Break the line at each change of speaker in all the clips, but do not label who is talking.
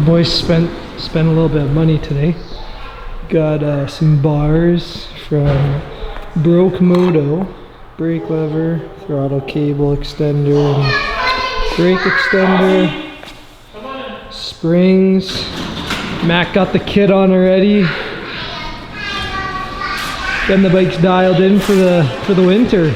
Boys spent a little bit of money today. Got some bars from Broke Moto, brake lever, throttle cable extender, and brake extender, springs. Matt got the kit on already. Then the bike's dialed in for the winter.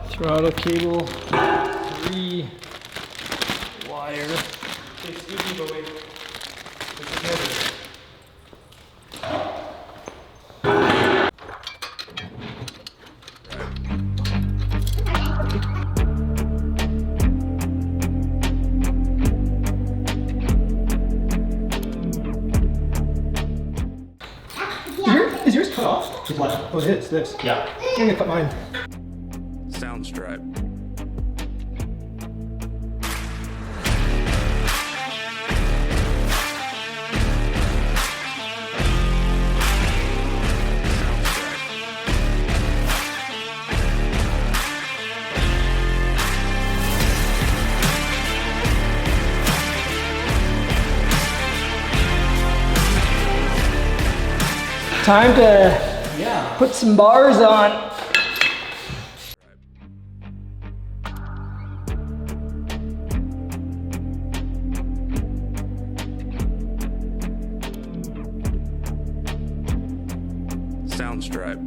Throttle cable, 3 wire.
Excuse me, but wait.
Is yours cut off? What? Oh, it is this.
Yeah.
I'm gonna cut mine.
Sound stripe.
Time to put some bars on.
Sound stripe.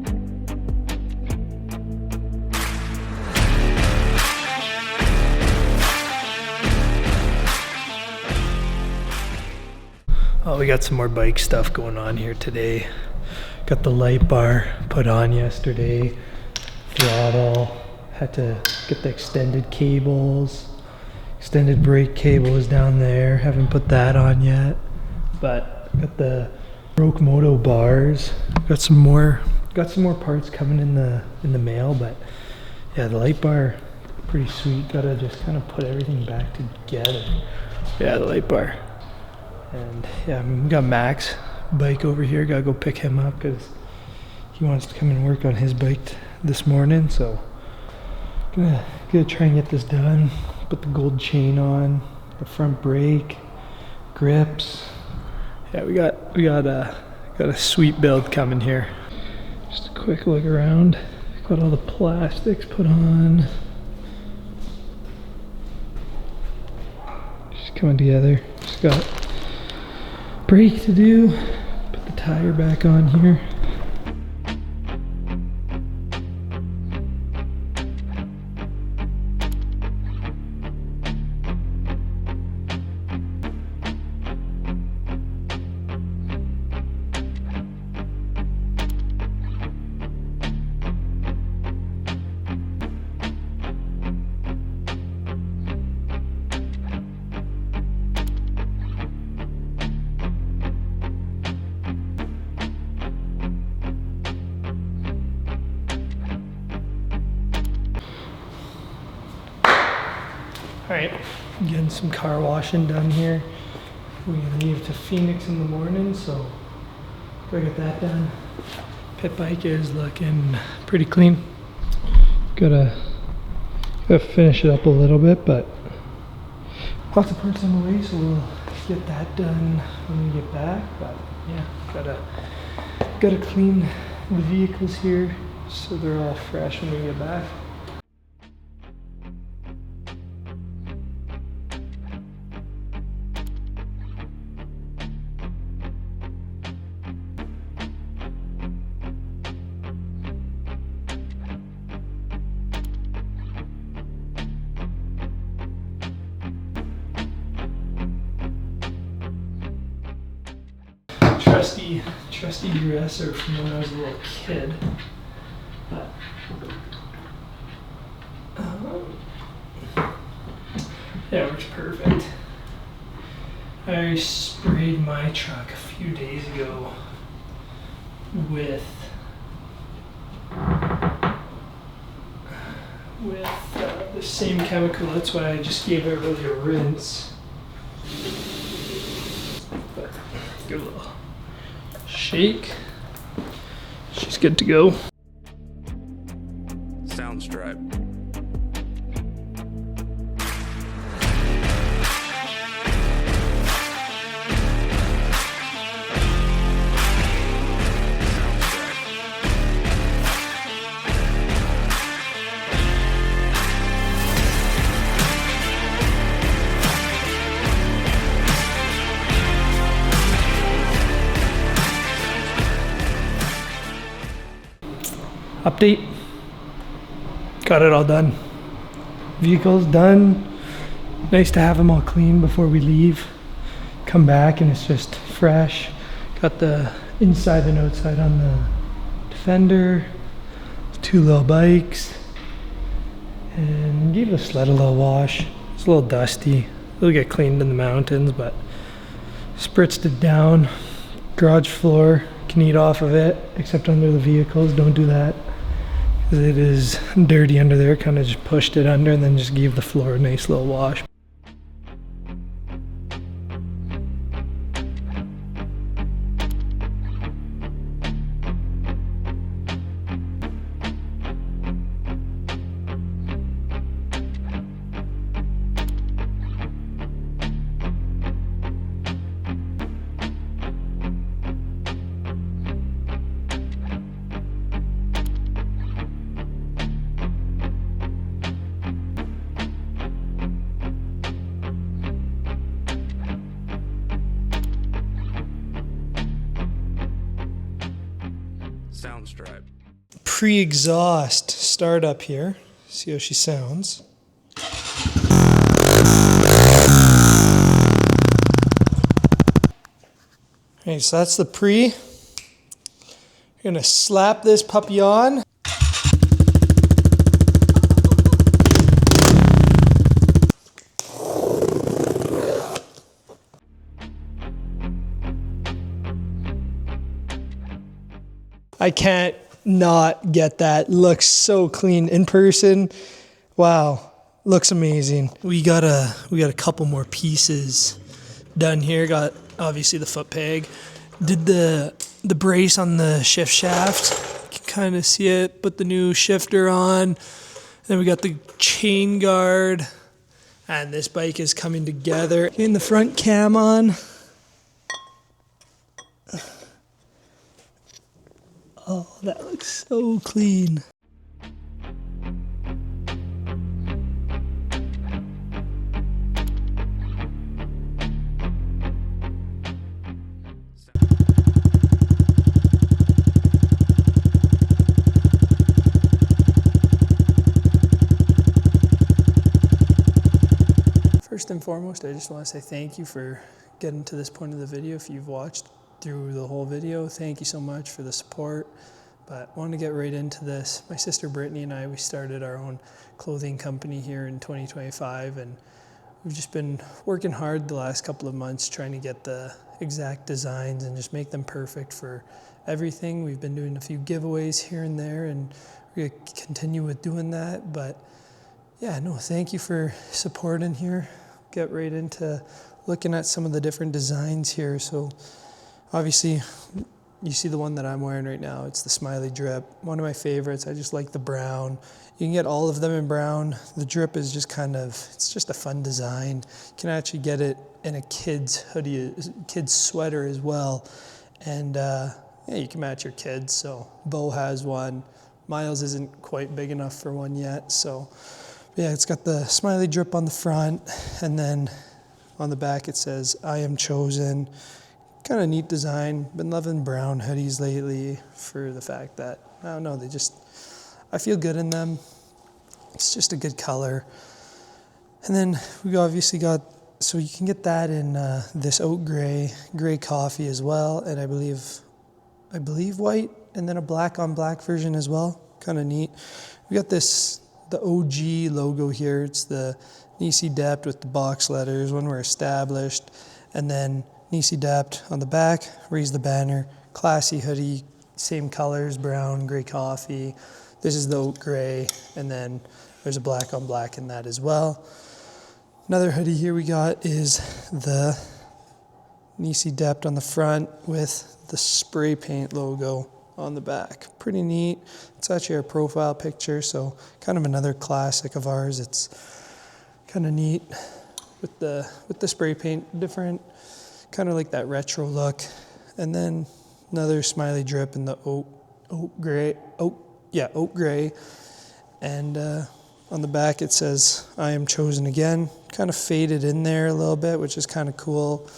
Oh, we got some more bike stuff going on here today. Got the light bar put on yesterday. Throttle. Had to get the extended cables. Extended brake cable is down there. Haven't put that on yet. But got the Broke Moto bars. Got some more parts coming in the mail, but yeah, the light bar pretty sweet. Gotta just kind of put everything back together. Yeah, the light bar. And yeah, we got Max bike over here. Gotta go pick him up because he wants to come and work on his bike this morning. So gonna try and get this done. Put the gold chain on, the front brake, grips. Yeah, we got a sweet build coming here. Just a quick look around. Got all the plastics put on. Just coming together. Just got brake to do. Put the tire back on here. Alright, getting some car washing done here. We're gonna leave to Phoenix in the morning, so gotta get that done. Pitbike is looking pretty clean. Gotta finish it up a little bit, but lots of parts on the way, so we'll get that done when we get back. But yeah, gotta clean the vehicles here so they're all fresh when we get back. Trusty dresser from when I was a little kid. But, yeah, it works perfect. I sprayed my truck a few days ago with the same chemical. That's why I just gave it really a rinse. But give it a little shake. She's good to go.
Soundstripe.
Update. Got it all done. Vehicle's done. Nice to have them all clean before we leave. Come back and it's just fresh. Got the inside and outside on the Defender. 2 little bikes. And gave the sled a little wash. It's a little dusty. It'll get cleaned in the mountains, but spritzed it down. Garage floor, can eat off of it, except under the vehicles. Don't do that. It is dirty under there. Kind of just pushed it under and then just gave the floor a nice little wash.
Soundstripe.
Pre-exhaust startup here. See how she sounds. Okay, so that's the pre. You're gonna slap this puppy on. I can't not get that. Looks so clean in person. Wow, looks amazing. We got a couple more pieces done here. Got obviously the foot peg. Did the brace on the shift shaft. You can kind of see it. Put the new shifter on. Then we got the chain guard. And this bike is coming together. Getting the front cam on. Oh, that looks so clean. First and foremost, I just want to say thank you for getting to this point of the video. If you've watched through the whole video, thank you so much for the support. But I want to get right into this. My sister Brittany and I, we started our own clothing company here in 2025, and we've just been working hard the last couple of months trying to get the exact designs and just make them perfect for everything. We've been doing a few giveaways here and there, and we're going to continue with doing that. But yeah, no, thank you for supporting here. Get right into looking at some of the different designs here. So obviously, you see the one that I'm wearing right now. It's the Smiley Drip. One of my favorites. I just like the brown. You can get all of them in brown. The drip is just it's just a fun design. You can actually get it in a kid's hoodie, kid's sweater as well. And yeah, you can match your kids. So Bo has one. Miles isn't quite big enough for one yet. So yeah, it's got the Smiley Drip on the front. And then on the back it says, "I am chosen." Kind of neat design. Been loving brown hoodies lately for the fact that, I don't know, I feel good in them. It's just a good color. And then we obviously got, so you can get that in this oat gray coffee as well. And I believe white, and then a black on black version as well. Kind of neat. We got the OG logo here. It's the Nisi Depth with the box letters when we're established. And then Nisi Dept on the back, raise the banner, classy hoodie, same colors, brown, gray coffee. This is the oat gray, and then there's a black on black in that as well. Another hoodie here we got is the Nisi Dept on the front with the spray paint logo on the back. Pretty neat. It's actually our profile picture, so kind of another classic of ours. It's kind of neat with the spray paint, different, kind of like that retro look. And then another smiley drip in the oat gray. And on the back it says, "I am chosen again." Kind of faded in there a little bit, which is kind of cool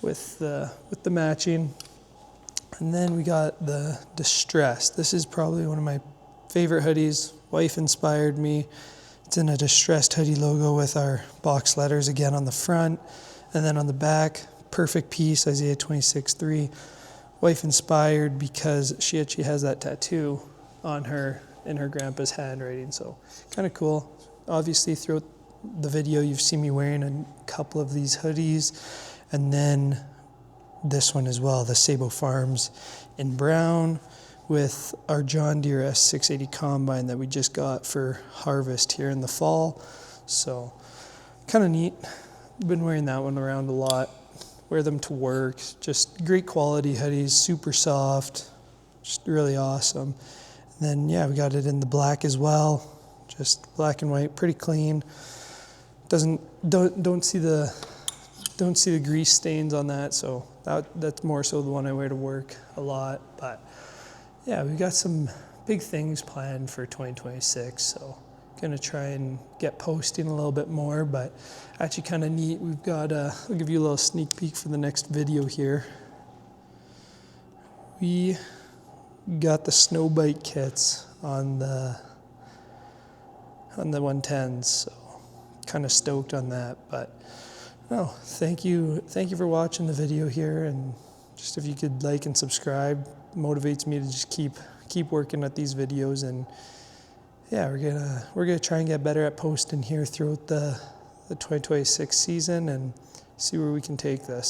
with the matching. And then we got the Distressed. This is probably one of my favorite hoodies. Wife inspired me. It's in a Distressed hoodie logo with our box letters again on the front. And then on the back, perfect piece, Isaiah 26:3. Wife inspired because she actually has that tattoo on her in her grandpa's handwriting. So kind of cool. Obviously throughout the video you've seen me wearing a couple of these hoodies. And then this one as well, the Sabo Farms in brown with our John Deere S680 combine that we just got for harvest here in the fall. So kind of neat. Been wearing that one around a lot. Wear them to work. Just great quality hoodies, super soft, just really awesome. And then yeah, we got it in the black as well, just black and white, pretty clean. Don't see the grease stains on that, so that's more so the one I wear to work a lot. But yeah, we've got some big things planned for 2026, so gonna try and get posting a little bit more. But actually kind of neat, we've got I'll give you a little sneak peek for the next video here. We got the snow bike kits on the 110s, so kind of stoked on that. But no, thank you for watching the video here, and just if you could like and subscribe, motivates me to just keep working at these videos. And yeah, we're gonna try and get better at posting here throughout the 2026 season and see where we can take this.